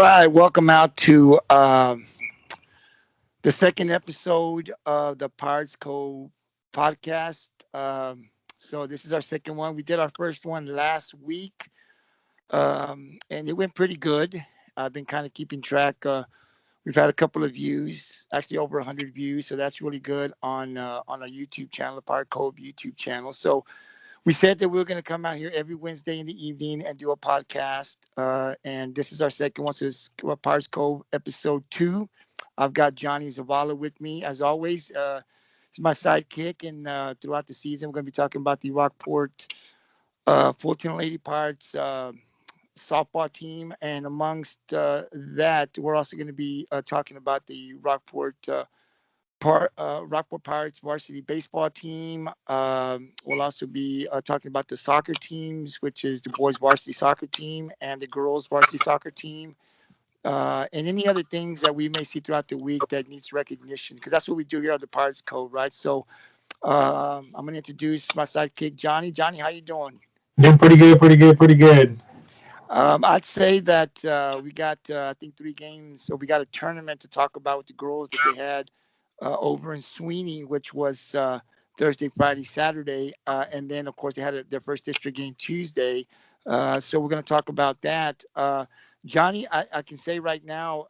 right, welcome out to the second episode of the Pirates Cove podcast. So this is our second one. We did our first one last week, and it went pretty good. I've been kind of keeping track. We've had a couple of views, actually over 100 views, so that's really good on our YouTube channel, the Pirate Cove YouTube channel. So we said that we were going to come out here every Wednesday in the evening and do a podcast. And this is our second one. So it's Pirates Cove episode 2. I've got Johnny Zavala with me as always. He's my sidekick. And throughout the season, we're going to be talking about the Rockport Fulton Lady Pirates softball team. And amongst that, we're also going to be talking about the Rockport Pirates varsity baseball team. We'll also be talking about the soccer teams, which is the boys varsity soccer team and the girls varsity soccer team, and any other things that we may see throughout the week that needs recognition, because that's what we do here at the Pirates Cove, right? So I'm going to introduce my sidekick, Johnny. Johnny, how you doing? Doing pretty good. I'd say that we got, I think, 3 games. So we got a tournament to talk about with the girls that they had over in Sweeney, which was Thursday, Friday, Saturday. And then, of course, they had their first district game Tuesday. So we're going to talk about that. Johnny, I can say right now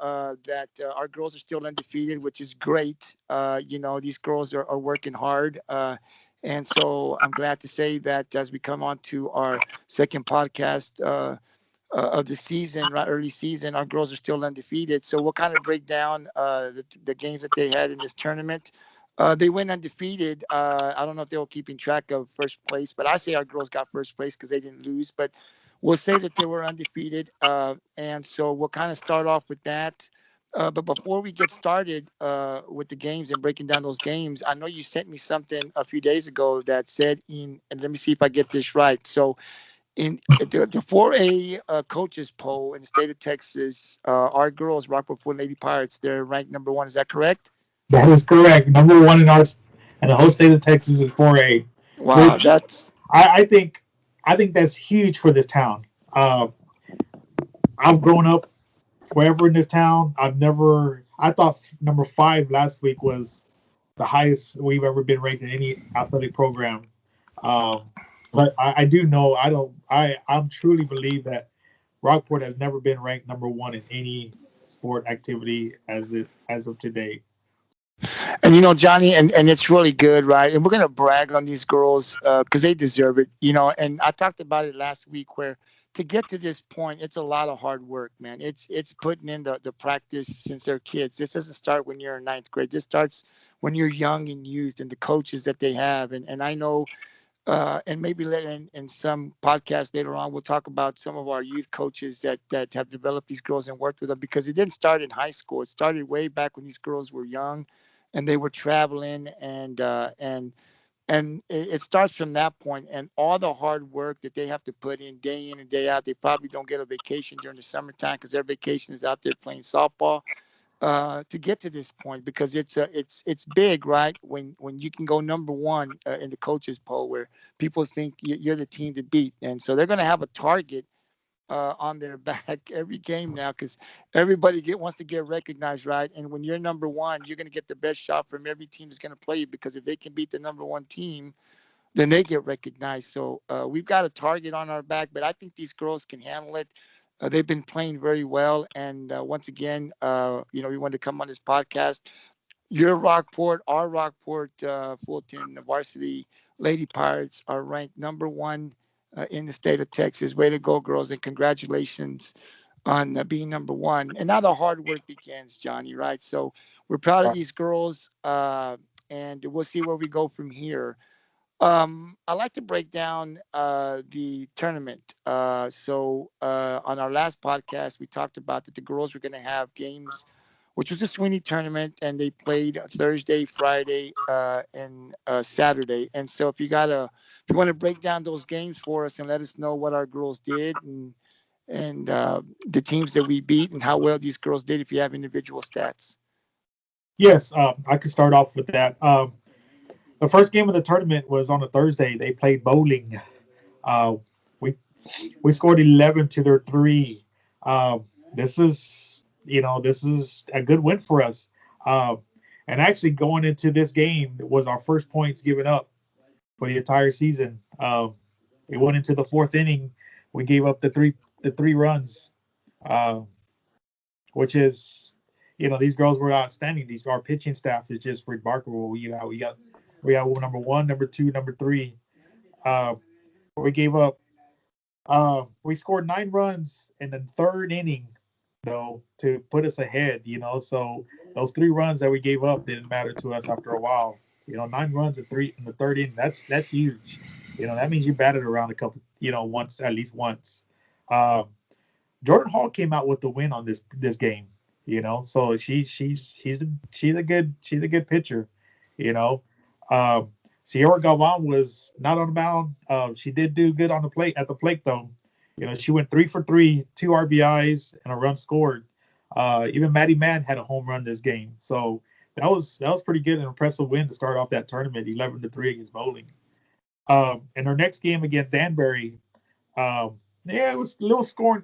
that our girls are still undefeated, which is great. These girls are working hard. And so I'm glad to say that as we come on to our second podcast of the season, right, early season, our girls are still undefeated. So we'll kind of break down the games that they had in this tournament. They went undefeated. I don't know if they were keeping track of first place, but I say our girls got first place because they didn't lose. But we'll say that they were undefeated. And so we'll kind of start off with that. But before we get started with the games and breaking down those games, I know you sent me something a few days ago that said and let me see if I get this right. So in the 4A coaches poll in the state of Texas, our girls, Rockport-Fulton Lady Pirates, they're ranked number 1. Is that correct? That is correct. Number one in the whole state of Texas is 4A, Wow, which that's I think that's huge for this town. I've grown up forever in this town. I thought number 5 last week was the highest we've ever been ranked in any athletic program. Um, but I do know I'm truly believe that Rockport has never been ranked number 1 in any sport activity as of today. and Johnny, and it's really good, right? And we're gonna brag on these girls because they deserve it, And I talked about it last week where to get to this point, it's a lot of hard work, man. It's putting in the practice since they're kids. This doesn't start when you're in ninth grade. This starts when you're young and youth, and the coaches that they have. And I know, and maybe later in some podcast later on, we'll talk about some of our youth coaches that have developed these girls and worked with them, because it didn't start in high school. It started way back when these girls were young, and they were traveling, and it starts from that point, and all the hard work that they have to put in and day out. They probably don't get a vacation during the summertime because their vacation is out there playing softball to get to this point, because it's big, right? When you can go number 1 in the coaches poll, where people think you're the team to beat, and so they're going to have a target on their back every game now, because everybody wants to get recognized, right? And when you're number 1, you're going to get the best shot from every team that's going to play you, because if they can beat the number 1 team, then they get recognized. So we've got a target on our back, but I think these girls can handle it. They've been playing very well, and once again, we wanted to come on this podcast. Your Rockport, our Rockport Fulton varsity Lady Pirates are ranked number 1 in the state of Texas. Way to go, girls, and congratulations on being number 1. And now the hard work begins, Johnny, right? So we're proud of these girls, and we'll see where we go from here. I like to break down the tournament. So on our last podcast, we talked about that the girls were going to have games, which was the Sweeney tournament, and they played Thursday, Friday, and Saturday. And so if you want to break down those games for us and let us know what our girls did, and the teams that we beat and how well these girls did, if you have individual stats. Yes, I could start off with that. The first game of the tournament was on a Thursday. They played bowling. Uh, we we scored 11 to their 3. this is a good win for us. Uh, and actually, going into this game was our first points given up for the entire season. It went into the fourth inning. We gave up the three runs, uh, which is, these girls were outstanding. Our pitching staff is just remarkable. We got number one, number two, number three. Uh, we gave up. We scored 9 runs in the third inning, though, to put us ahead. So those 3 runs that we gave up didn't matter to us after a while. 9 runs in the third inning. That's huge. That means you batted around a couple. Once, at least once. Uh, Jordan Hall came out with the win on this game. So she's a good pitcher. You know, um, Sierra Galvan was not on the mound. She did do good on the plate though. She went 3 for 3, 2 RBIs and a run scored. Even Maddie Mann had a home run this game. So that was pretty good and impressive win to start off that tournament, 11-3 against Bowling. In our next game against Danbury, yeah, it was a little scoring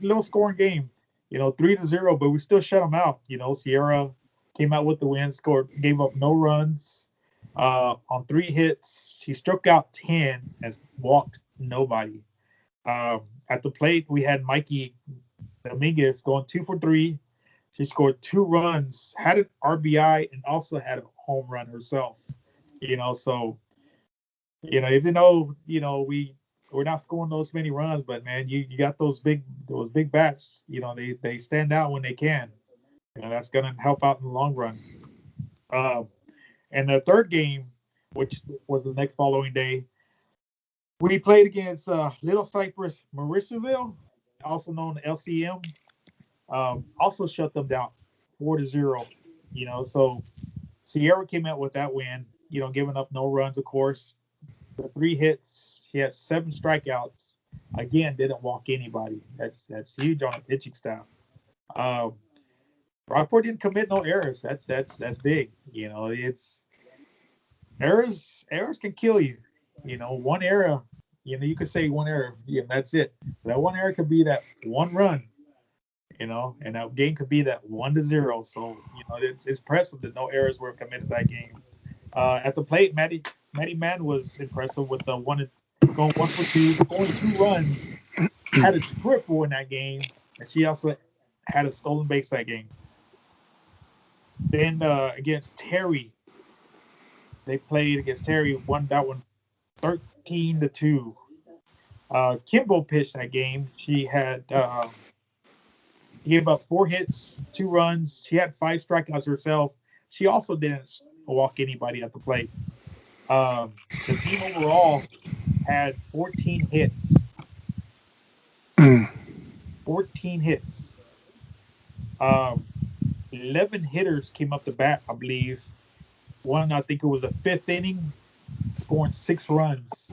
game. 3-0, but we still shut them out. Sierra came out with the win, gave up no runs on 3 hits. She struck out 10 and walked nobody. At the plate, we had Mikey Dominguez going 2 for 3. She scored 2 runs, had an RBI, and also had a home run herself. So even though we're not scoring those many runs, but man, you got those big bats. They stand out when they can. That's gonna help out in the long run. And the third game, which was the next following day, we played against Little Cypress Morrisville, also known as LCM. Also shut them down 4-0. So Sierra came out with that win. Giving up no runs, of course. The 3 hits, she had 7 strikeouts. Again, didn't walk anybody. That's huge on a pitching staff. Rockport didn't commit no errors. That's big. It's errors can kill you. One error. You could say one error. Yeah, that's it. That one error could be that one run. And that game could be that 1-0. So it's impressive that no errors were committed that game. At the plate, Maddie Mann was impressive with the going 1 for 2, scoring 2 runs. Had a triple in that game, and she also had a stolen base that game. Then against Terry, they played against Terry, won that one 13-2. Kimbo pitched that game. She had gave up 4 hits, 2 runs. She had 5 strikeouts herself. She also didn't walk anybody at the plate. The team overall had 14 hits. 14 hits. 11 hitters came up the bat, I believe. One, I think it was the 5th inning, scoring 6 runs.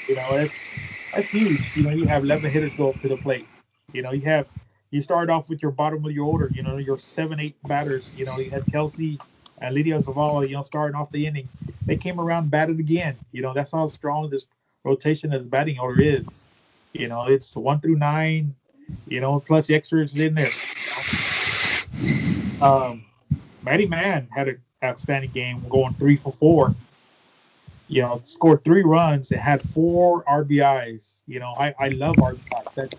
That's huge. You have 11 hitters go up to the plate. You start off with your bottom of your order. Your 7-8 batters. You had Kelsey and Lydia Zavala. Starting off the inning, they came around, batted again. That's how strong this rotation of the batting order is. It's 1 through 9. Plus the extras in there. Maddie Mann had an outstanding game, going 3 for 4. Scored 3 runs and had 4 RBIs. I love RBIs. That's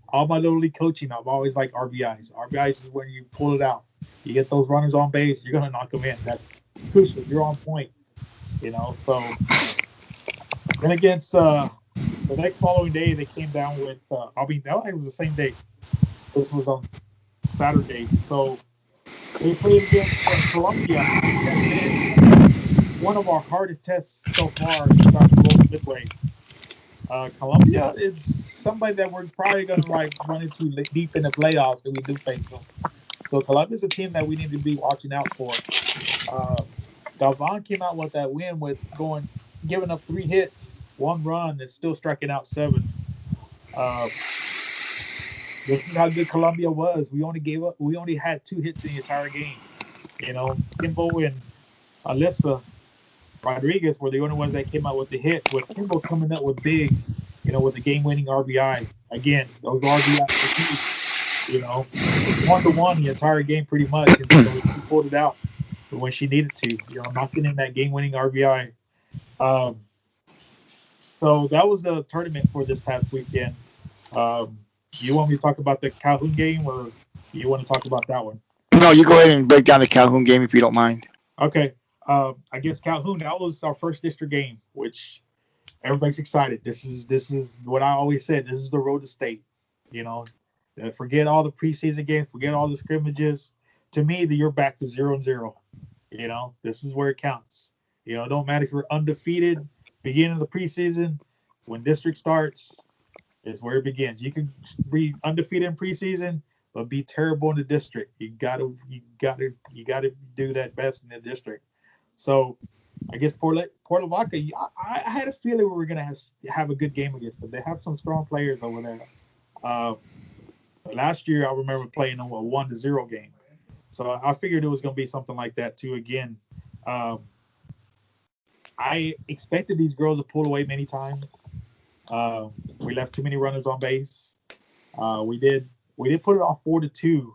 all my little league coaching. I've always liked RBIs. RBIs is when you pull it out. You get those runners on base, you're gonna knock them in. That's crucial. You're on point. So then against the next following day, they came down with. It was the same day. This was on Saturday. So they played against Columbia. One of our hardest tests so far is Tuloso-Midway. Columbia is somebody that we're probably going to run into deep in the playoffs if we do face them. So Columbia is a team that we need to be watching out for. Galvan came out with that win with giving up 3 hits, 1 run, and still striking out 7. This is how good Columbia was. We only had 2 hits in the entire game. Kimbo and Alyssa Rodriguez were the only ones that came out with the hit, with Kimbo coming up with big, with the game-winning RBI. Again, those RBIs You know, it was 1-1 the entire game pretty much, and so she pulled it out when she needed to. You know, knocking in that game-winning RBI. Um, so that was the tournament for this past weekend. Um, you want me to talk about the Calhoun game, or you want to talk about that one? No, you go ahead and break down the Calhoun game if you don't mind. Okay. I guess Calhoun, that was our first district game, which everybody's excited. This is what I always said. This is the road to state. You know, forget all the preseason games, forget all the scrimmages. To me, you're back to 0-0. You know, this is where it counts. You know, it don't matter if you're undefeated beginning of the preseason. When district starts, it's where it begins. You can be undefeated in preseason, but be terrible in the district. You gotta do that best in the district. So I guess Port Lavaca, I had a feeling we were gonna have a good game against them. They have some strong players over there. Uh, Last year I remember playing a 1-0 game, so I figured it was gonna be something like that too again. Um, I expected these girls to pull away many times. We left too many runners on base. We did put it off 4-2,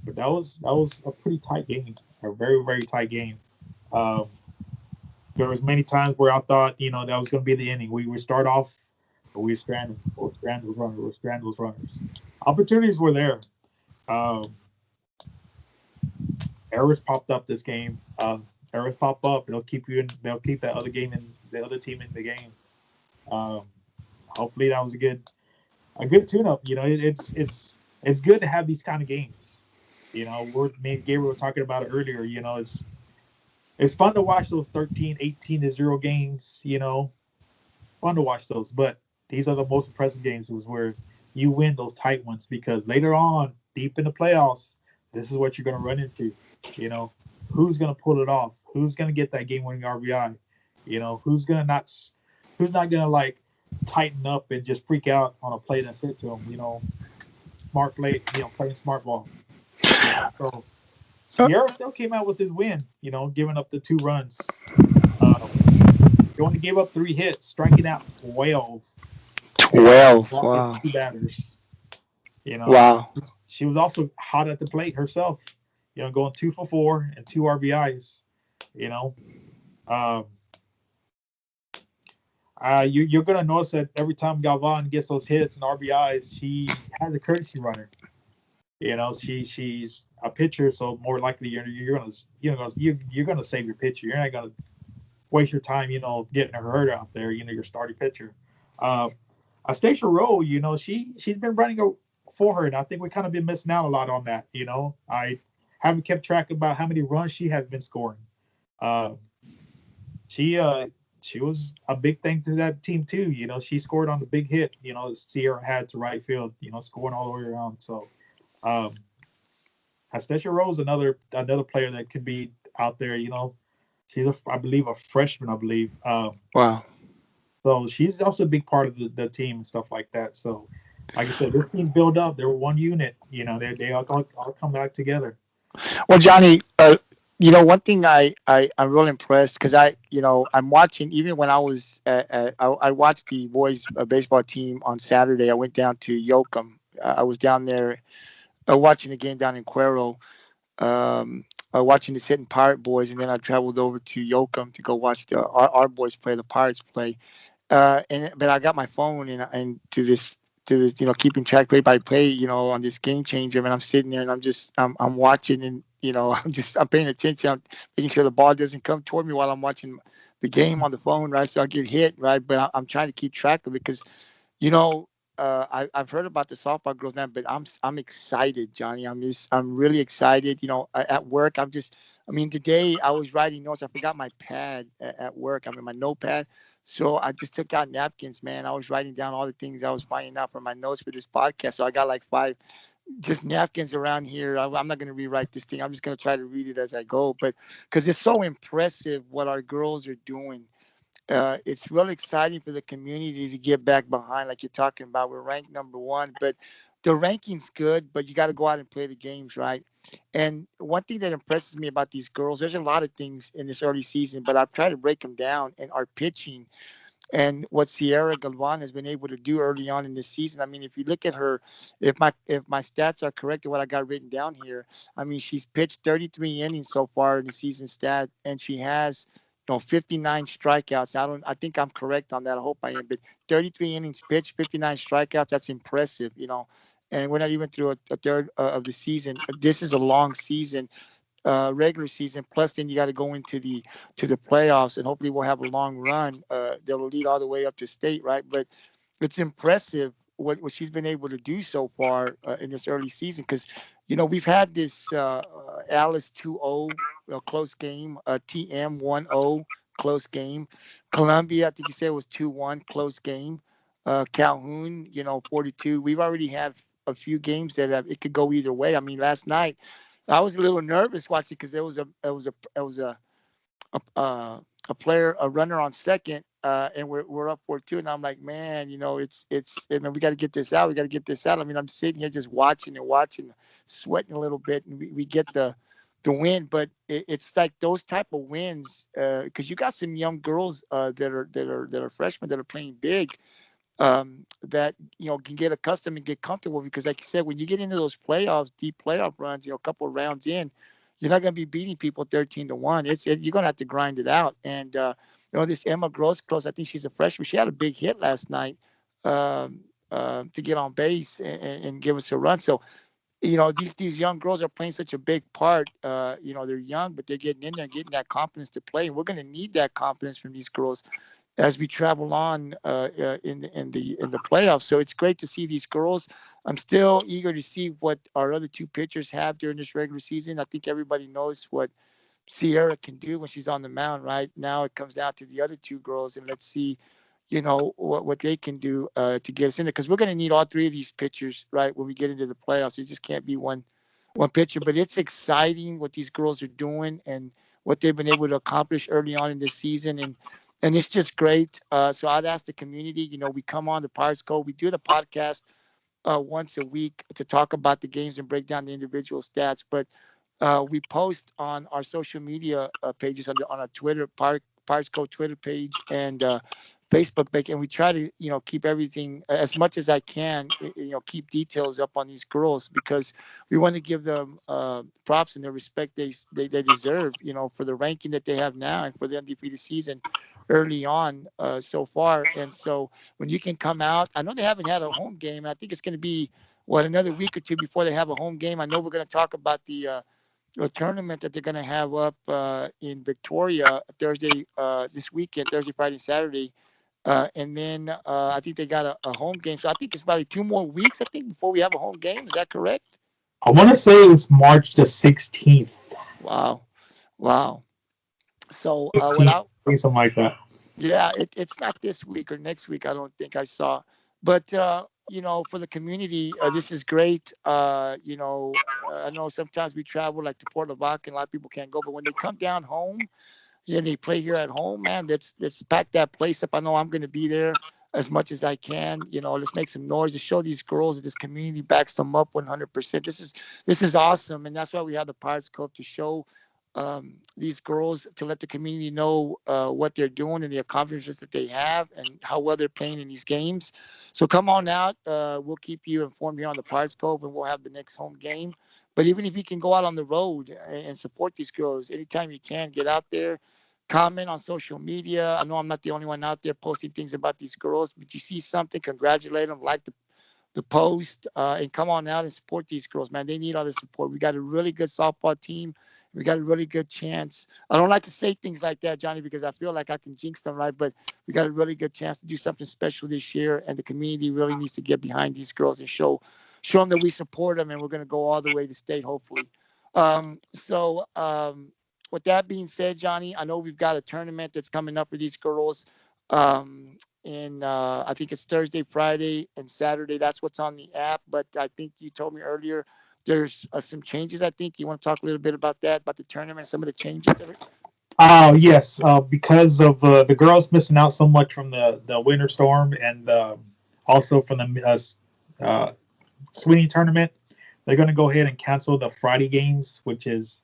but that was a pretty tight game, a very very tight game. Um, there was many times where I thought that was going to be the inning. We would start off, but we stranded or stranded runners or stranded runners. Opportunities were there. Um, Errors popped up this game. Errors pop up. They'll keep you in. They'll keep that other game and the other team in the game. Um, Hopefully that was a good tune-up. It's good to have these kind of games. Me and Gabriel were talking about it earlier. It's fun to watch those 13, 18-0 games. Fun to watch those. But these are the most impressive games. Was where you win those tight ones, because later on, deep in the playoffs, this is what you're going to run into. Who's going to pull it off? Who's going to get that game-winning RBI? Who's not going to like tighten up and just freak out on a play that's hit to them. Smart play, playing smart ball. So Sierra still came out with his win, giving up the 2 runs. He only gave up 3 hits, striking out 12. 12. Walking Wow. 2 batters. Wow. She was also hot at the plate herself. Going 2 for 4 and 2 RBIs. Um, you're gonna notice that every time Galvan gets those hits and RBIs, she has a courtesy runner. She's a pitcher, so more likely you're gonna save your pitcher. You're not gonna waste your time, getting a hurt out there. Your starting pitcher. Uh, Astacia Rowe, she's been running for her, and I think we kind of been missing out a lot on that. I haven't kept track about how many runs she has been scoring. Uh, she was a big thing to that team too. She scored on the big hit. Sierra had to right field. Scoring all the way around. So, um, Astacia Rose, another player that could be out there. She's I believe a freshman. I believe. Wow. So she's also a big part of the team and stuff like that. So, like I said, this team's built up. They're one unit. They all come back together. Well, Johnny, one thing I'm real impressed because I'm watching. Even when I was I watched the boys baseball team on Saturday. I went down to Yoakum. I was down there watching the game down in Cuero. Um, Watching the Sitting Pirate boys, and then I traveled over to Yoakum to go watch our boys play, the Pirates play. But I got my phone and to this keeping track play by play on this game changer, and I'm sitting there and I'm watching, and I'm paying attention. I'm making sure the ball doesn't come toward me while I'm watching the game on the phone, right? So I get hit, right? But I'm trying to keep track of it because you know I've heard about the softball girls now, but I'm excited, Johnny. I'm really excited. At work I mean, today I was writing notes. I forgot my pad at work. I mean, my notepad. So I just took out napkins, man. I was writing down all the things I was finding out from my notes for this podcast. So I got like 5 just napkins around here. I'm not going to rewrite this thing. I'm just going to try to read it as I go. But because it's so impressive what our girls are doing, it's really exciting for the community to get back behind, like you're talking about. We're ranked number 1, but the ranking's good, but you got to go out and play the games, right? And one thing that impresses me about these girls, there's a lot of things in this early season, but I've tried to break them down. And our pitching, and what Sierra Galvan has been able to do early on in this season. I mean, if you look at her, if my stats are correct, what I got written down here, I mean, she's pitched 33 innings so far in the season stat, and she has 59 strikeouts. I think I'm correct on that. I hope I am. But 33 innings pitched, 59 strikeouts. That's impressive. And we're not even through a third of the season. This is a long season, regular season. Plus, then you got to go to the playoffs, and hopefully we'll have a long run that'll lead all the way up to state, right? But it's impressive what she's been able to do so far in this early season. Because we've had this Alice 2-0 close game, TM 1-0 close game, Columbia I think you said was 2-1 close game, Calhoun 42. We've already had a few games that it could go either way. I mean, last night I was a little nervous watching because there was a player, a runner on second, and we're up 4-2, and I'm like, man, it's I mean, we got to get this out. We got to get this out. I mean, I'm sitting here just watching and watching, sweating a little bit, and we get the win, but it's like those type of wins because you got some young girls that are freshmen that are playing big, that can get accustomed and get comfortable, because like you said, when you get into those playoffs, deep playoff runs, a couple of rounds in, you're not going to be beating people 13-1. You're going to have to grind it out. And this Emma Grosclose, I think she's a freshman, she had a big hit last night, to get on base and give us a run. So these young girls are playing such a big part. They're young, but they're getting in there and getting that confidence to play, and we're going to need that confidence from these girls as we travel on in the playoffs. So it's great to see these girls. I'm still eager to see what our other two pitchers have during this regular season. I think everybody knows what Sierra can do when she's on the mound. Right now, it comes down to the other two girls, and let's see, what they can do to get us in there, because we're going to need all three of these pitchers, right, when we get into the playoffs. It just can't be one pitcher. But it's exciting what these girls are doing and what they've been able to accomplish early on in this season, and it's just great. So I'd ask the community, we come on the Pirates Cove. We do the podcast once a week to talk about the games and break down the individual stats. But we post on our social media pages on our Twitter, Pirates Cove Twitter page, and Facebook page, and we try to keep everything as much as I can. Keep details up on these girls, because we want to give them props and the respect they deserve. For the ranking that they have now and for the undefeated season early on so far. And so when you can come out, I know they haven't had a home game. I think it's going to be another week or two before they have a home game. I know we're going to talk about the tournament that they're going to have up in Victoria Thursday, this weekend, Thursday, Friday, Saturday. And then I think they got a home game. So I think it's about 2 more weeks, I think, before we have a home game. Is that correct? I want to say it was March the 16th. Wow. Wow. So 15th, something like that. yeah, it's not this week or next week, I don't think I saw. But, for the community, this is great. I know sometimes we travel like to Port Lavaca, and a lot of people can't go. But when they come down home, yeah, they play here at home, man. Let's pack that place up. I know I'm going to be there as much as I can. Let's make some noise to show these girls that this community backs them up 100%. This is awesome, and that's why we have the Pirates Cove, to show these girls, to let the community know what they're doing and the accomplishments that they have and how well they're playing in these games. So come on out. We'll keep you informed here on the Pirates Cove, and we'll have the next home game. But even if you can go out on the road and support these girls anytime you can, get out there, comment on social media. I know I'm not the only one out there posting things about these girls, but you see something, congratulate them, like the post, and come on out and support these girls, man. They need all the support. We got a really good softball team. We got a really good chance. I don't like to say things like that, Johnny, because I feel like I can jinx them, right? But we got a really good chance to do something special this year, and the community really needs to get behind these girls and show them that we support them, and we're going to go all the way to state, hopefully. With that being said, Johnny, I know we've got a tournament that's coming up for these girls. And I think it's Thursday, Friday, and Saturday. That's what's on the app. But I think you told me earlier there's some changes. I think you want to talk a little bit about that, about the tournament, some of the changes. Yes, because of the girls missing out so much from the winter storm, and also from the Sweeney tournament, they're going to go ahead and cancel the Friday games, which is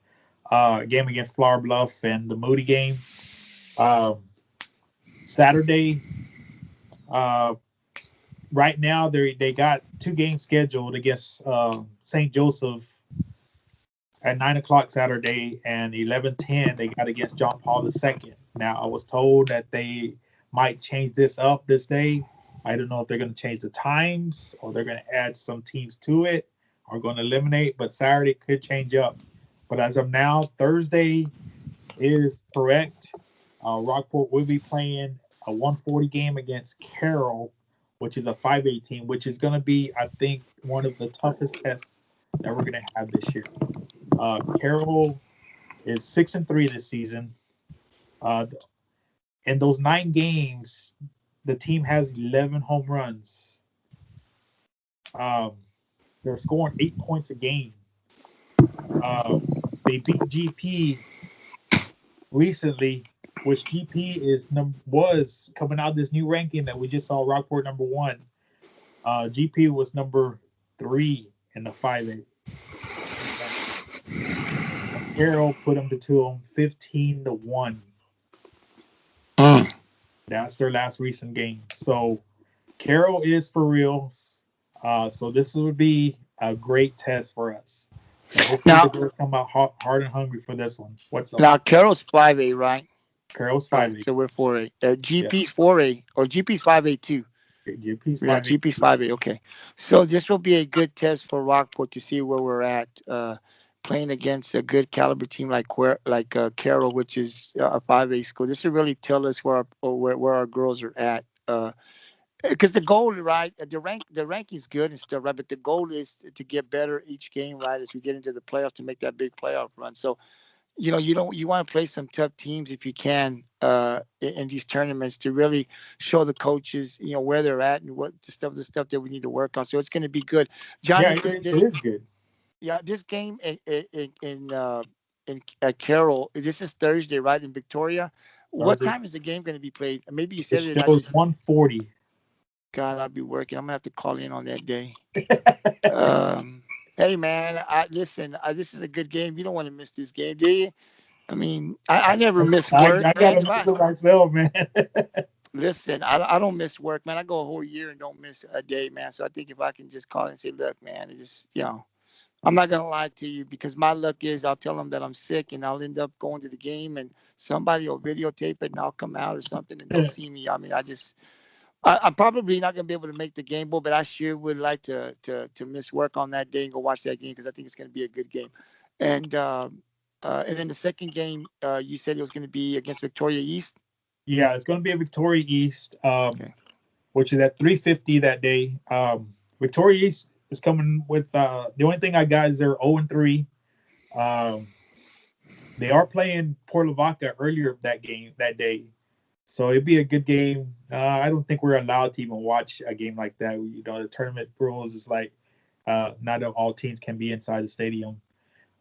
a game against Flower Bluff and the Moody game. Saturday, Right now, they got 2 games scheduled against St. Joseph at 9 o'clock Saturday, and 11:10 they got against John Paul II. Now, I was told that they might change this up this day. I don't know if they're going to change the times or they're going to add some teams to it or going to eliminate, but Saturday could change up. But as of now, Thursday is correct. Rockport will be playing a 140 game against Carroll, which is a 5A team, which is going to be, I think, one of the toughest tests that we're going to have this year. Carroll is 6-3 this season. In those 9 games, the team has 11 home runs. They're scoring 8 points a game. They beat GP recently, which GP was coming out of this new ranking that we just saw. Rockport number 1. GP was number 3 in the 5A. Carroll put them to 15-1. That's their last recent game. So Carroll is for reals. So this would be a great test for us. And hopefully Now, the girls come out hard and hungry for this one. What's up? now Carroll's 5A, right? Carroll's 5A. Right, so we're 4A. GP's 4A, or GP's 5A too. GP's 5A. Yeah, GP's 5A. Okay, so this will be a good test for Rockport to see where we're at. Playing against a good caliber team like Carroll, which is a 5A school. This will really tell us where our girls are at. Because the goal, right? The rank is good and stuff, right? But the goal is to get better each game, right? As we get into the playoffs to make that big playoff run. So, you want to play some tough teams if you can in these tournaments to really show the coaches, where they're at and what the stuff that we need to work on. So it's going to be good, Johnny. Yeah, it is good. Yeah, this game in at Carroll. This is Thursday, right, in Victoria. What Thursday. time is the game going to be played? Maybe you It said it. And I shows just 140. God, I'll be working. I'm gonna have to call in on that day. Hey man, listen. This is a good game. You don't want to miss this game, do you? I mean, I never miss work, I man. gotta miss it myself, man. Listen, I don't miss work, man. I go a whole year and don't miss a day, man. So I think if I can just call and say, look, man, it's just I'm not gonna lie to you because my luck is I'll tell them that I'm sick and I'll end up going to the game and somebody will videotape it and I'll come out or something and they'll see me. I mean, I'm probably not gonna be able to make the game, but I sure would like to miss work on that day and go watch that game because I think it's gonna be a good game. And then the second game, you said it was gonna be against Victoria East. Yeah, it's gonna be a Victoria East, Okay. which is at 3:50 that day. Victoria East is coming with the only thing I got is they're 0-3. They are playing Port Lavaca earlier that day. So it'd be a good game. I don't think we're allowed to even watch a game like that. The tournament rules is like not all teams can be inside the stadium.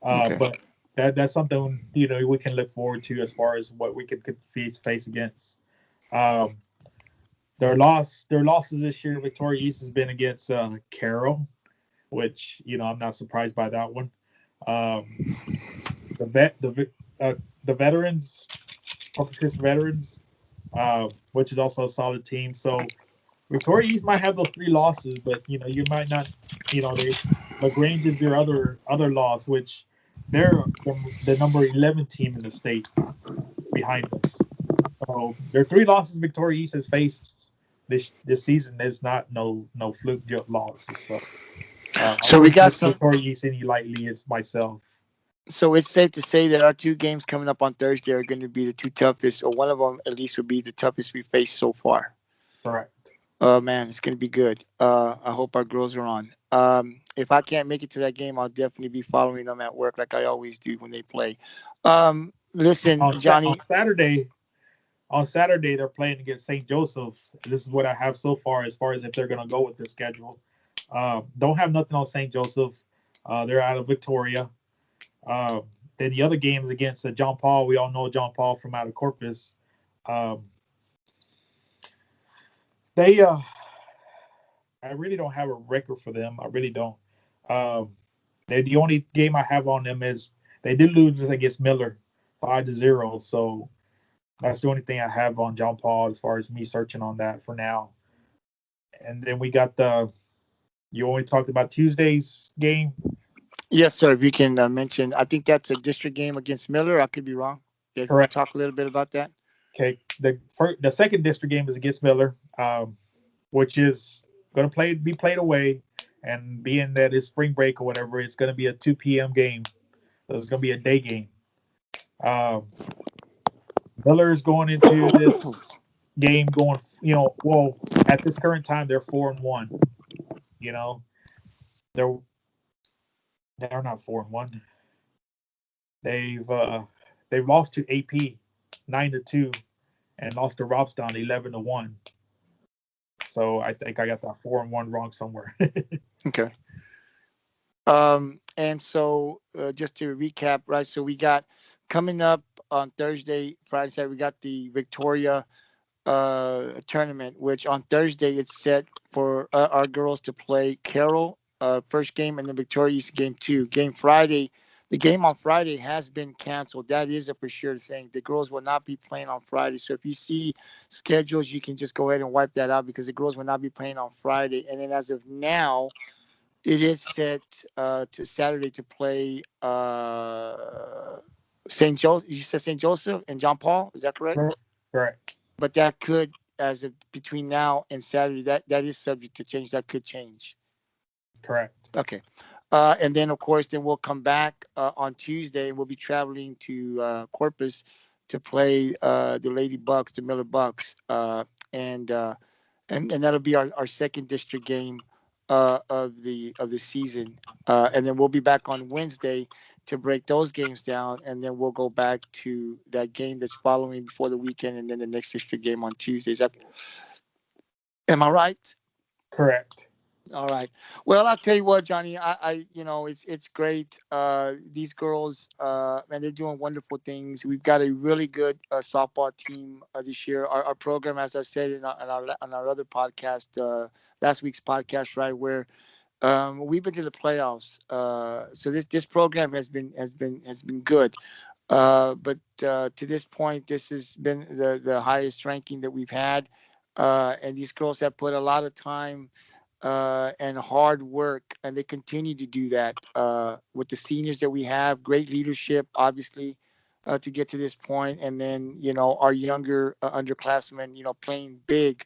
Okay. But that's something we can look forward to as far as what we could face against. Their losses this year, Victoria East has been against Carroll, which I'm not surprised by that one. The veterans, Corpus Christi veterans. Which is also a solid team. So Victoria East might have those 3 losses, but you might not. LaGrange is their other loss, which they're the number 11 team in the state behind us. So their 3 losses Victoria East has faced this season is not no fluke losses. So we got some Victoria East any lightly as myself. So it's safe to say that our 2 games coming up on Thursday are going to be the 2 toughest, or one of them at least would be the toughest we faced so far. Correct. Man, it's going to be good. I hope our girls are on. If I can't make it to that game, I'll definitely be following them at work like I always do when they play. Listen, Johnny. On Saturday, they're playing against St. Joseph's. This is what I have so far as if they're going to go with this schedule. Don't have nothing on St. Joseph. They're out of Victoria. Then the other game is against John Paul. We all know John Paul from out of Corpus. I really don't have a record for them. I really don't. The only game I have on them is they did lose against Miller 5-0. So that's the only thing I have on John Paul as far as me searching on that for now. And then we got you only talked about Tuesday's game. Yes, sir. If you can mention, I think that's a district game against Miller. I could be wrong. Yeah, if you want to Correct. talk a little bit about that. Okay. The second district game is against Miller, which is going to be played away, and being that it's spring break or whatever, it's going to be a 2 p.m. game. So it's going to be a day game. Um, Miller is going into this game going, well, at this current time they're 4-1. You know, they're they're not 4-1. They've lost to AP 9-2 and lost to Robstown 11-1. So I think I got that 4-1 wrong somewhere. Okay. And so just to recap, right? So we got coming up on Thursday, Friday, Saturday, we got the Victoria tournament, which on Thursday it's set for our girls to play Carroll first game and then Victoria game two. The game on Friday has been canceled. That is a for sure thing. The girls will not be playing on Friday. So if you see schedules, you can just go ahead and wipe that out because the girls will not be playing on Friday. And then as of now, it is set to Saturday to play St. Joseph. You said St. Joseph and John Paul. Is that correct? Correct. But that could, as of between now and Saturday, that is subject to change. That could change. Correct. Okay. And then, of course, then we'll come back on Tuesday and we'll be traveling to Corpus to play the Lady Bucks, the Miller Bucks. And and that'll be our second district game of the season. And then we'll be back on Wednesday to break those games down, and then we'll go back to that game that's following before the weekend, and then the next district game on Tuesdays. Am I right? Correct. All right. Well, I'll tell you what, Johnny. It's great. These girls, man, they're doing wonderful things. We've got a really good softball team this year. Our program, as I said in our other podcast, last week's podcast, right, where we've been to the playoffs. So this program has been good. But to this point, this has been the highest ranking that we've had. And these girls have put a lot of time and hard work, and they continue to do that with the seniors that we have. Great leadership, obviously, to get to this point, and then our younger underclassmen, playing big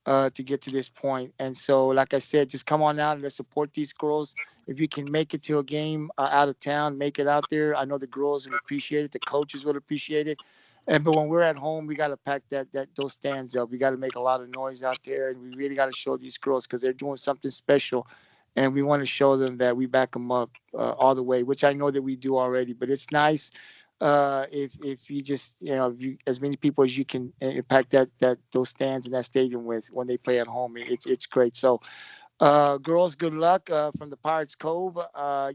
to get to this point. And so, like I said, just come on out and let's support these girls. If you can make it to a game out of town, make it out there. I know the girls will appreciate it. The coaches will appreciate it. But when we're at home, we got to pack those stands up. We got to make a lot of noise out there, and we really got to show these girls because they're doing something special, and we want to show them that we back them up all the way, which I know that we do already. But it's nice if you just as many people as you can impact that those stands in that stadium with when they play at home. It's great. So girls, good luck from the Pirates Cove.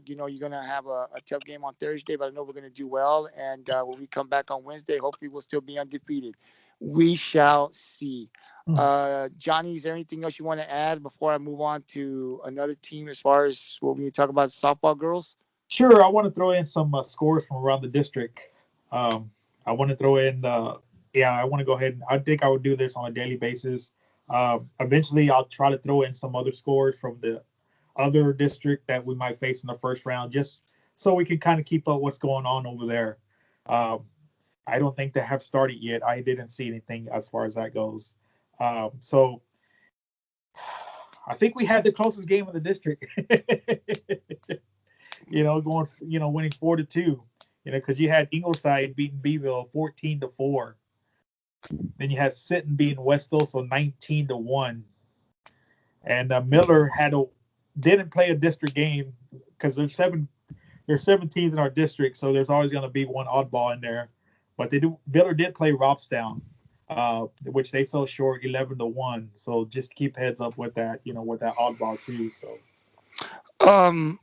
You're gonna have a tough game on Thursday, but I know we're gonna do well. And when we come back on Wednesday, hopefully we'll still be undefeated. We shall see. Johnny, is there anything else you want to add before I move on to another team as far as what we talk about softball girls? Sure. I want to throw in some scores from around the district. I want to throw in, I want to go ahead and I think I would do this on a daily basis. Eventually, I'll try to throw in some other scores from the other district that we might face in the first round, just so we can kind of keep up what's going on over there. I don't think they have started yet. I didn't see anything as far as that goes. So I think we had the closest game of the district. Winning 4-2. Because you had Ingleside beating Beeville 14-4. Then you had Sinton beating West Oso 19-1. And Miller didn't play a district game because there's seven teams in our district, so there's always going to be one oddball in there. But Miller did play Robstown, which they fell short 11-1. So just keep heads up with that, with that oddball too. So.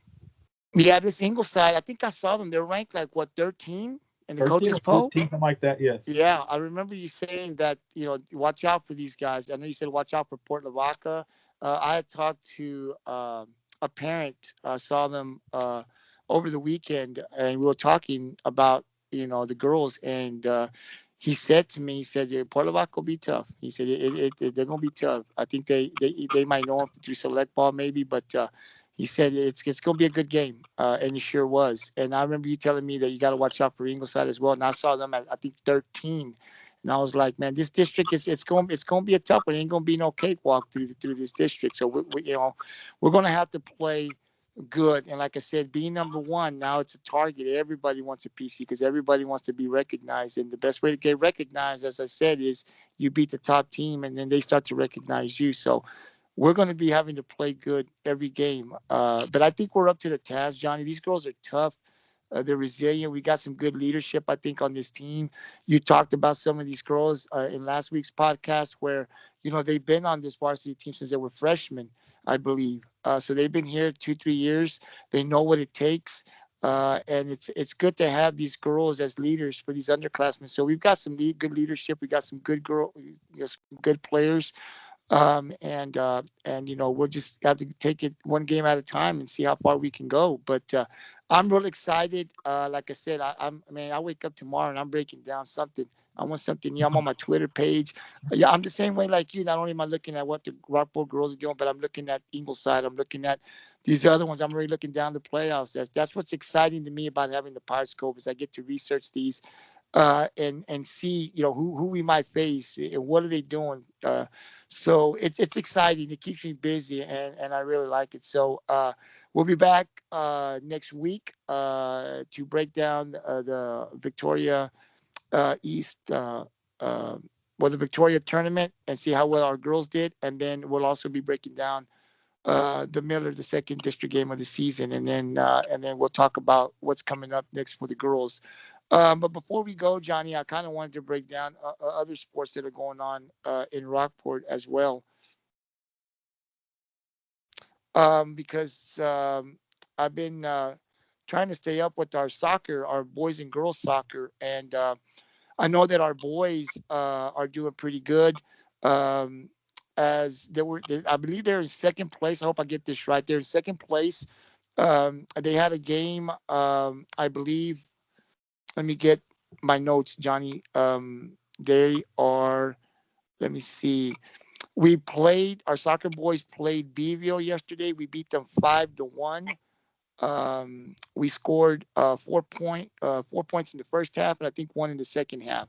Yeah, this Ingleside, I think I saw them. They're ranked like what, 13 in the 13 coaches or poll? 14, something like that. Yes. Yeah, I remember you saying that. Watch out for these guys. I know you said watch out for Port Lavaca. I had talked to a parent. Saw them over the weekend, and we were talking about the girls, and he said to me, he said, yeah, Port Lavaca will be tough. He said, they're going to be tough. I think they might know him through select ball maybe, but he said it's going to be a good game, and it sure was. And I remember you telling me that you got to watch out for Ingleside as well. And I saw them at I think 13, and I was like, man, this district is it's going to be a tough one. It ain't going to be no cakewalk through this district. So we're going to have to play good. And like I said, being number one, now it's a target. Everybody wants a PC because everybody wants to be recognized. And the best way to get recognized, as I said, is you beat the top team and then they start to recognize you. So we're going to be having to play good every game. But I think we're up to the task, Johnny. These girls are tough. They're resilient. We got some good leadership, I think, on this team. You talked about some of these girls in last week's podcast where, they've been on this varsity team since they were freshmen, I believe. So they've been here 2-3 years. They know what it takes. And it's good to have these girls as leaders for these underclassmen. So we've got some good leadership. We got some some good players. We'll just have to take it one game at a time and see how far we can go. But I'm real excited. Like I said, I wake up tomorrow and I'm breaking down something. I want something new. I'm on my Twitter page. Yeah, I'm the same way like you. Not only am I looking at what the Rockport girls are doing, but I'm looking at Ingleside. I'm looking at these other ones. I'm really looking down the playoffs. That's what's exciting to me about having the Pirates Cove is I get to research these and see who we might face and what are they doing. So it's exciting. It keeps me busy and I really like it. So we'll be back next week to break down the Victoria East. The Victoria tournament and see how well our girls did, and then we'll also be breaking down the Miller, the second district game of the season, and then we'll talk about what's coming up next for the girls. But before we go, Johnny, I kind of wanted to break down other sports that are going on in Rockport as well, because I've been trying to stay up with our soccer, our boys and girls soccer, and I know that our boys are doing pretty good. Um, as I believe they're in second place. I hope I get this right. They're in second place. They had a game, I believe. Let me get my notes, Johnny. They are. Let me see. Our soccer boys played Beeville yesterday. We beat them 5-1. We scored 4 points in the first half, and I think one in the second half.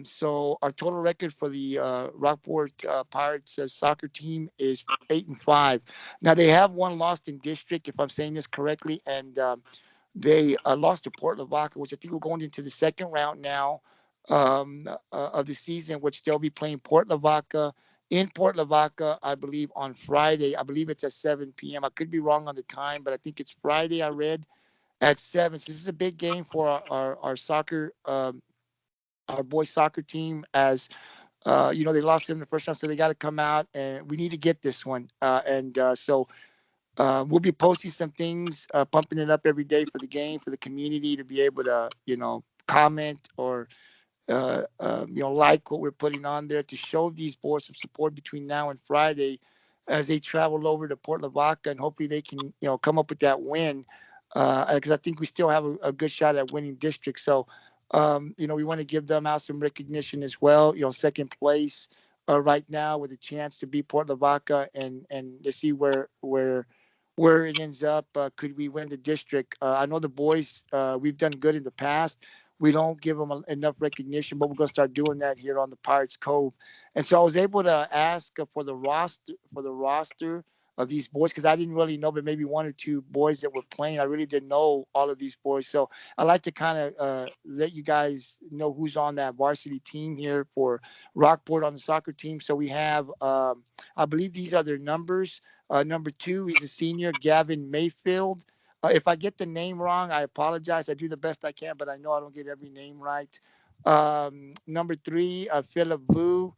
So our total record for the Rockport Pirates soccer team is 8-5. Now they have one lost in district, if I'm saying this correctly, and they lost to Port Lavaca, which I think we're going into the second round now of the season, which they'll be playing Port Lavaca in Port Lavaca, I believe, on Friday. I believe it's at 7 p.m. I could be wrong on the time, but I think it's Friday. I read at 7. So this is a big game for our soccer. Our boys soccer team, as they lost in the first round, so they got to come out, and we need to get this one. So we'll be posting some things, pumping it up every day for the game, for the community to be able to, comment or like what we're putting on there to show these boys some support between now and Friday as they travel over to Port Lavaca, and hopefully they can, come up with that win. Because I think we still have a good shot at winning district. So, we want to give them out some recognition as well. Second place right now with a chance to beat Port Lavaca and to see where it ends up. Could we win the district? I know the boys, we've done good in the past. We don't give them enough recognition, but we're going to start doing that here on the Pirates Cove. And so I was able to ask for the roster of these boys because I didn't really know, but maybe one or two boys that were playing. I really didn't know all of these boys. So I like to kind of let you guys know who's on that varsity team here for Rockport on the soccer team. So we have, I believe these are their numbers. Number 2 is a senior, Gavin Mayfield. If I get the name wrong, I apologize. I do the best I can, but I know I don't get every name right. Number 3, Philip Vu.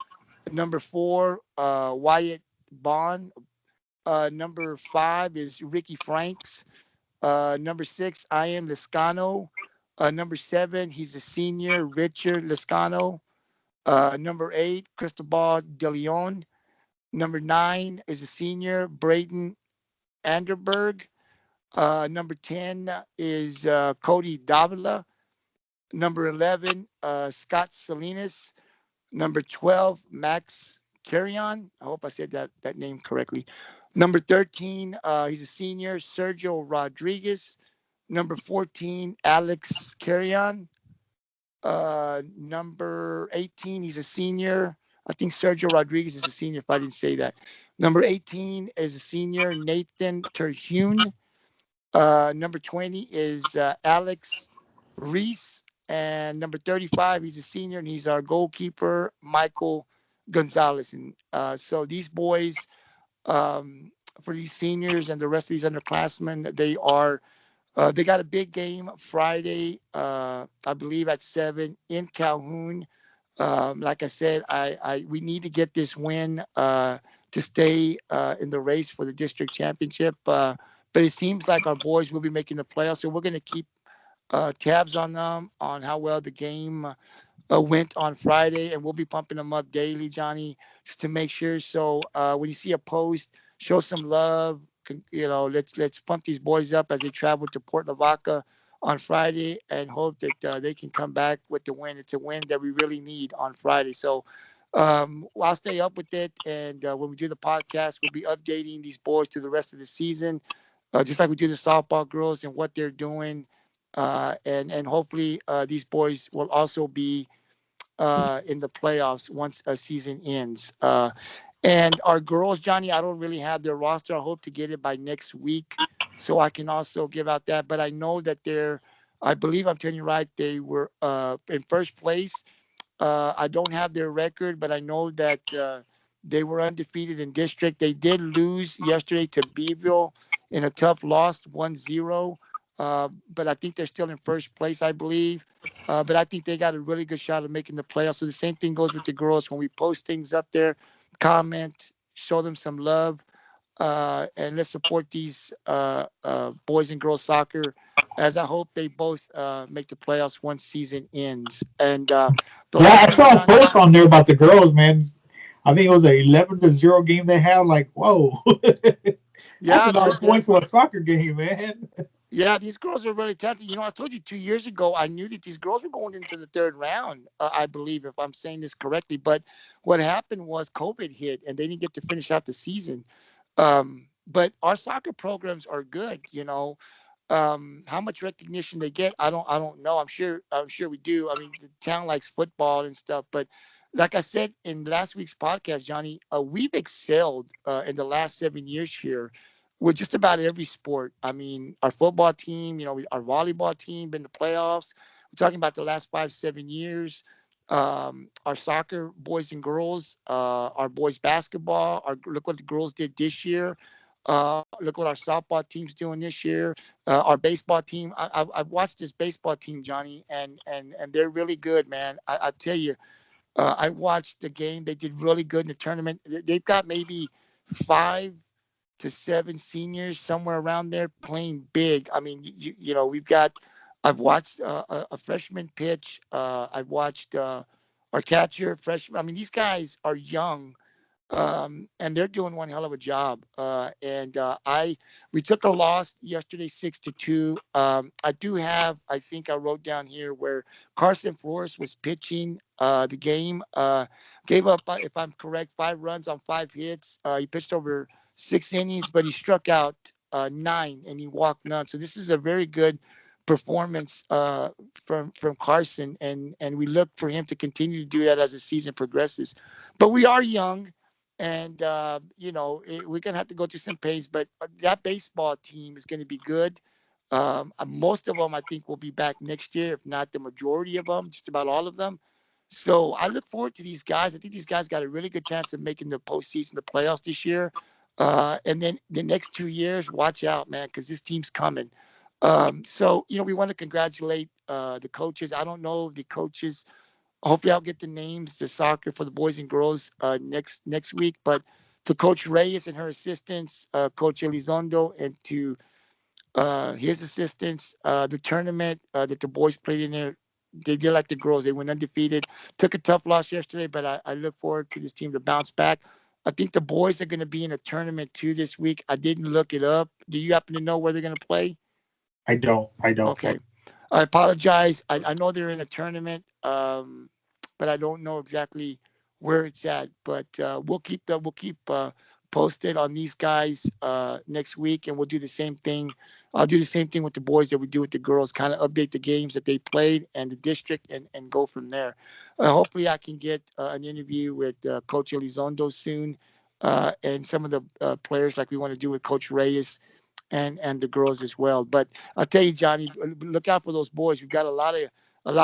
Number 4, Wyatt Bond. Number 5 is Ricky Franks. Number 6, Ian Liscano. Number 7, he's a senior, Richard Liscano. Number 8, Cristobal De Leon. Number 9 is a senior, Braden Anderberg. Number 10 is Cody Davila. Number 11, Scott Salinas. Number 12, Max Carrion. I hope I said that name correctly. Number 13, he's a senior, Sergio Rodriguez. Number 14, Alex Carrion. Number 18, he's a senior. I think Sergio Rodriguez is a senior, if I didn't say that. Number 18 is a senior, Nathan Terhune. Number 20 is Alex Reese. And number 35, he's a senior, and he's our goalkeeper, Michael Gonzalez. And so these boys, for these seniors and the rest of these underclassmen, they got a big game Friday, I believe at 7 in Calhoun. Like I said, we need to get this win to stay in the race for the district championship. But it seems like our boys will be making the playoffs, so we're going to keep tabs on them on how well the game went on Friday, and we'll be pumping them up daily, Johnny, just to make sure. So when you see a post, show some love. Let's pump these boys up as they travel to Port Lavaca on Friday, and hope that they can come back with the win. It's a win that we really need on Friday. So I'll stay up with it, and when we do the podcast, we'll be updating these boys to the rest of the season, just like we do the softball girls and what they're doing. And hopefully these boys will also be in the playoffs once a season ends. And our girls, Johnny, I don't really have their roster. I hope to get it by next week so I can also give out that. But I know that I believe I'm telling you right, they were in first place. I don't have their record, but I know that they were undefeated in district. They did lose yesterday to Beeville in a tough loss, 1-0. But I think they're still in first place, I believe. But I think they got a really good shot of making the playoffs. So the same thing goes with the girls. When we post things up there, comment, show them some love, and let's support these boys and girls soccer, as I hope they both make the playoffs once season ends. And the Yeah, last I thing, saw a Johnny. post on there about the girls, man. I think it was an 11-0 game they had. Like, whoa, that's a Yeah, lot of points for a soccer game, man. yeah, these girls are really talented. I told you 2 years ago, I knew that these girls were going into the third round, I believe, if I'm saying this correctly. But what happened was COVID hit and they didn't get to finish out the season. But our soccer programs are good. How much recognition they get, I don't know. I'm sure we do. I mean, the town likes football and stuff, but like I said in last week's podcast, Johnny, we've excelled in the last 7 years here with just about every sport. I mean, our football team, our volleyball team been in the playoffs. We're talking about the last 5 7 years. Our soccer boys and girls, our boys basketball. Look what the girls did this year. Look what our softball team's doing this year. Our baseball team. I've watched this baseball team, Johnny, and they're really good, man. I tell you, I watched the game. They did really good in the tournament. They've got maybe 5 to 7 seniors somewhere around there playing big. I mean, we've got. I've watched a freshman pitch. I've watched our catcher freshman. I mean, these guys are young, and they're doing one hell of a job. And we took a loss yesterday, 6-2. I do have, I think I wrote down here where Carson Flores was pitching the game. Gave up, if I'm correct, 5 runs on 5 hits. He pitched over 6 innings, but he struck out 9 and he walked none. So this is a very good performance from Carson, and we look for him to continue to do that as the season progresses. But we are young, and we're gonna have to go through some pace. But that baseball team is going to be good. Most of them, I think, will be back next year, if not the majority of them, just about all of them. So I look forward to these guys. I think these guys got a really good chance of making the postseason, the playoffs this year. And then the next 2 years, watch out, man, because this team's coming. So we want to congratulate the coaches. I don't know the coaches. Hopefully, I'll get the names, the soccer for the boys and girls next week. But to Coach Reyes and her assistants, Coach Elizondo, and to his assistants, the tournament that the boys played in there, they did like the girls. They went undefeated. Took a tough loss yesterday, but I look forward to this team to bounce back. I think the boys are going to be in a tournament too this week. I didn't look it up. Do you happen to know where they're going to play? I don't. Okay. I apologize. I know they're in a tournament, but I don't know exactly where it's at. But we'll keep posted on these guys next week, and we'll do the same thing. I'll do the same thing with the boys that we do with the girls. Kind of update the games that they played and the district, and go from there. Hopefully, I can get an interview with Coach Elizondo soon, and some of the players like we want to do with Coach Reyes and the girls as well. But I'll tell you, Johnny, look out for those boys. We've got a lot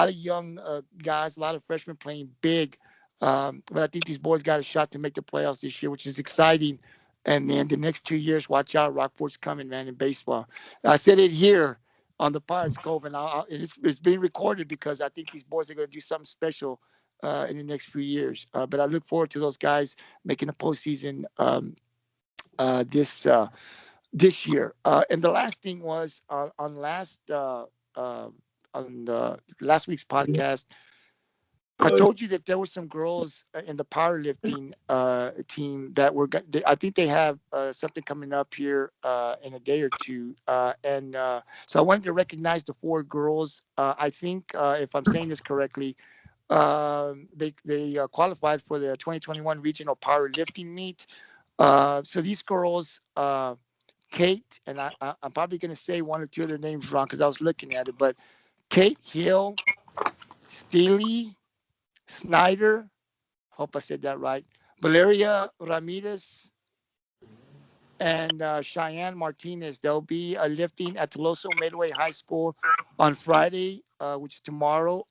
of young guys, a lot of freshmen playing big. But I think these boys got a shot to make the playoffs this year, which is exciting. And then the next 2 years, watch out, Rockport's coming, man, in baseball. I said it here on the Pirates Cove, and it's being recorded because I think these boys are going to do something special in the next few years. But I look forward to those guys making the postseason this year. And the last thing was uh, on the last week's podcast, I told you that there were some girls in the powerlifting team that I think they have something coming up here in a day or two, and so I wanted to recognize the four girls. I think if I'm saying this correctly, they qualified for the 2021 Regional Powerlifting Meet. So these girls. Kate, and I'm probably going to say one or two of their names wrong because I was looking at it, but Kate Hill, Steely, Snyder, hope I said that right, Valeria Ramirez, and Cheyenne Martinez. They'll be lifting at Tuloso-Midway High School on Friday, which is tomorrow,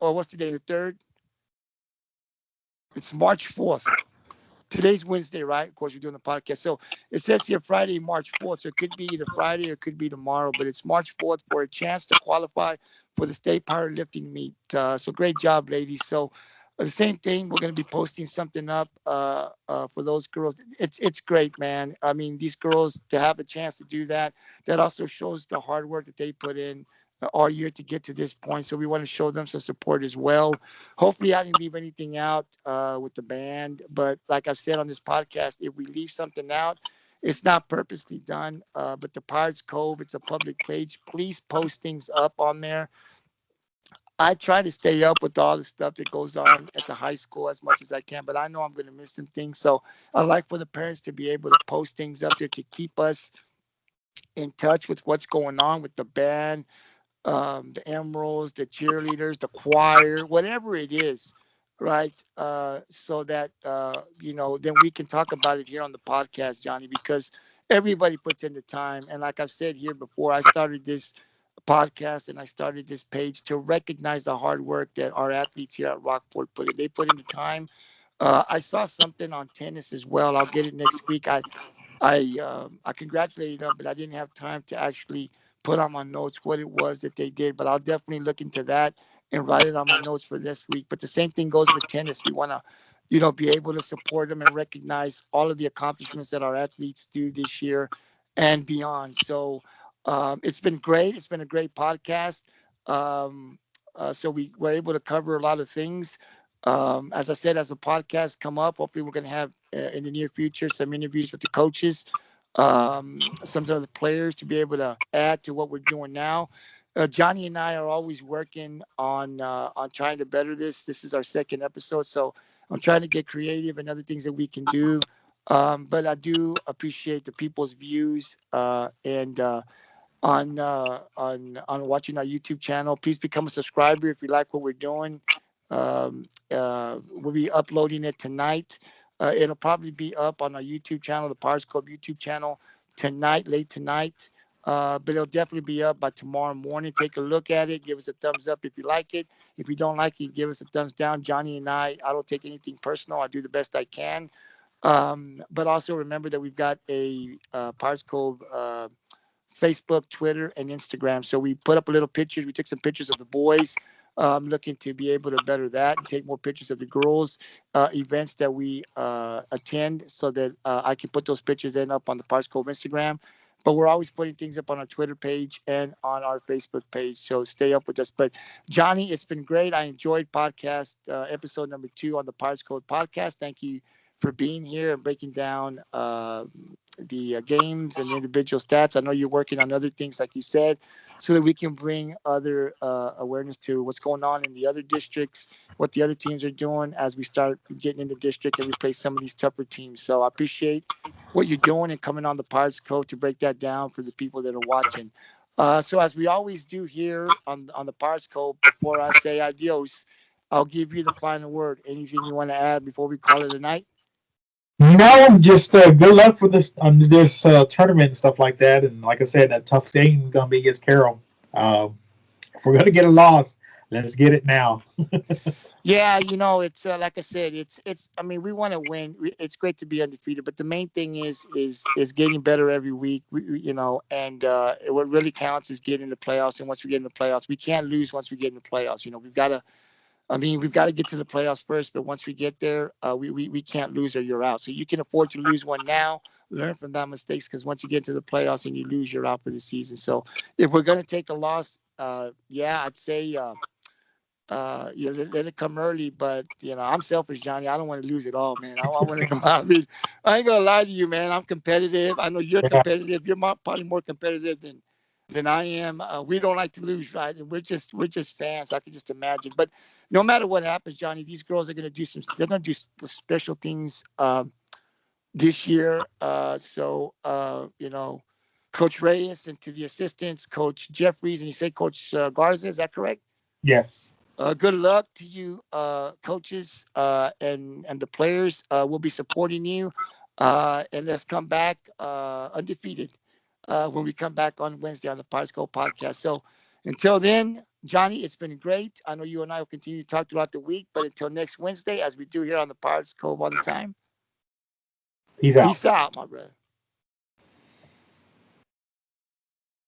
or what's today, the 3rd? It's March 4th. Today's Wednesday, right? Of course, we're doing the podcast. So it says here Friday, March 4th. So it could be either Friday or it could be tomorrow, but it's March 4th for a chance to qualify for the State Powerlifting Meet. So great job, ladies. So the same thing, we're going to be posting something up for those girls. It's great, man. I mean, these girls, to have a chance to do that, that also shows the hard work that they put in all year to get to this point. So we want to show them some support as well. Hopefully, I didn't leave anything out with the band. But like I've said on this podcast, if we leave something out, it's not purposely done. But the Pirates Cove, it's a public page. Please post things up on there. I try to stay up with all the stuff that goes on at the high school as much as I can, but I know I'm going to miss some things. So I like for the parents to be able to post things up there to keep us in touch with what's going on with the band, the Emeralds, the cheerleaders, the choir, whatever it is, right? So that then we can talk about it here on the podcast, Johnny, because everybody puts in the time. And like I've said here before, I started this podcast and I started this page to recognize the hard work that our athletes here at Rockport put in. They put in the time. I saw something on tennis as well. I'll get it next week. I congratulated them, but I didn't have time to actually put on my notes what it was that they did. But I'll definitely look into that and write it on my notes for this week. But the same thing goes with tennis. We want to, be able to support them and recognize all of the accomplishments that our athletes do this year and beyond. So it's been great. It's been a great podcast. Um, so we were able to cover a lot of things. As I said, as the podcast come up, hopefully we're going to have in the near future some interviews with the coaches, some of the players to be able to add to what we're doing now. Johnny and I are always working on trying to better this. This is our second episode, so I'm trying to get creative and other things that we can do. But I do appreciate the people's views and on watching our YouTube channel. Please become a subscriber if you like what we're doing. We'll be uploading it tonight. It'll probably be up on our YouTube channel, the Pirates Club YouTube channel, tonight, late tonight. But it'll definitely be up by tomorrow morning. Take a look at it. Give us a thumbs up if you like it. If you don't like it, give us a thumbs down. Johnny and I don't take anything personal. I do the best I can. But also remember that we've got a Pirates Cove Facebook, Twitter, and Instagram. So we put up a little picture. We took some pictures of the boys. Looking to be able to better that and take more pictures of the girls' events that we attend, so that I can put those pictures in up on the Pirates Cove Instagram. But we're always putting things up on our Twitter page and on our Facebook page. So stay up with us. But Johnny, it's been great. I enjoyed podcast episode number 2 on the Pirates Cove podcast. Thank you for being here and breaking down games and individual stats. I know you're working on other things, like you said, so that we can bring other awareness to what's going on in the other districts, what the other teams are doing as we start getting in the district and we play some of these tougher teams. So I appreciate what you're doing and coming on the Pirates Code to break that down for the people that are watching. So as we always do here on the Pirates Code, before I say adios, I'll give you the final word. Anything you want to add before we call it a night? No, just good luck for this tournament and stuff like that. And like I said, that tough thing gonna be against Carroll. If we're gonna get a loss, let's get it now. Yeah, it's like I said, it's. I mean, we want to win. It's great to be undefeated, but the main thing is getting better every week. And what really counts is getting the playoffs. And once we get in the playoffs, we can't lose. Once we get in the playoffs, we've got to. I mean, we've got to get to the playoffs first, but once we get there, we can't lose or you're out. So you can afford to lose one now, learn from that mistakes, because once you get to the playoffs and you lose, you're out for the season. So if we're going to take a loss, yeah, I'd say, let it come early. But, I'm selfish, Johnny. I don't want to lose it all, man. I want to go out. I mean, I ain't going to lie to you, man. I'm competitive. I know you're Yeah, competitive. You're probably more competitive than I am. We don't like to lose, right? And we're just fans. I can just imagine. But no matter what happens, Johnny, these girls are gonna do they're gonna do special things this year. Coach Reyes and to the assistants, Coach Jeffries, and you say Coach Garza, is that correct? yes, Good luck to you, coaches, and the players. We'll be supporting you, and let's come back undefeated when we come back on Wednesday on the Pirates Go podcast. So until then, Johnny, it's been great. I know you and I will continue to talk throughout the week, but until next Wednesday, as we do here on the Pirates Cove all the time, he's out. peace out, my brother.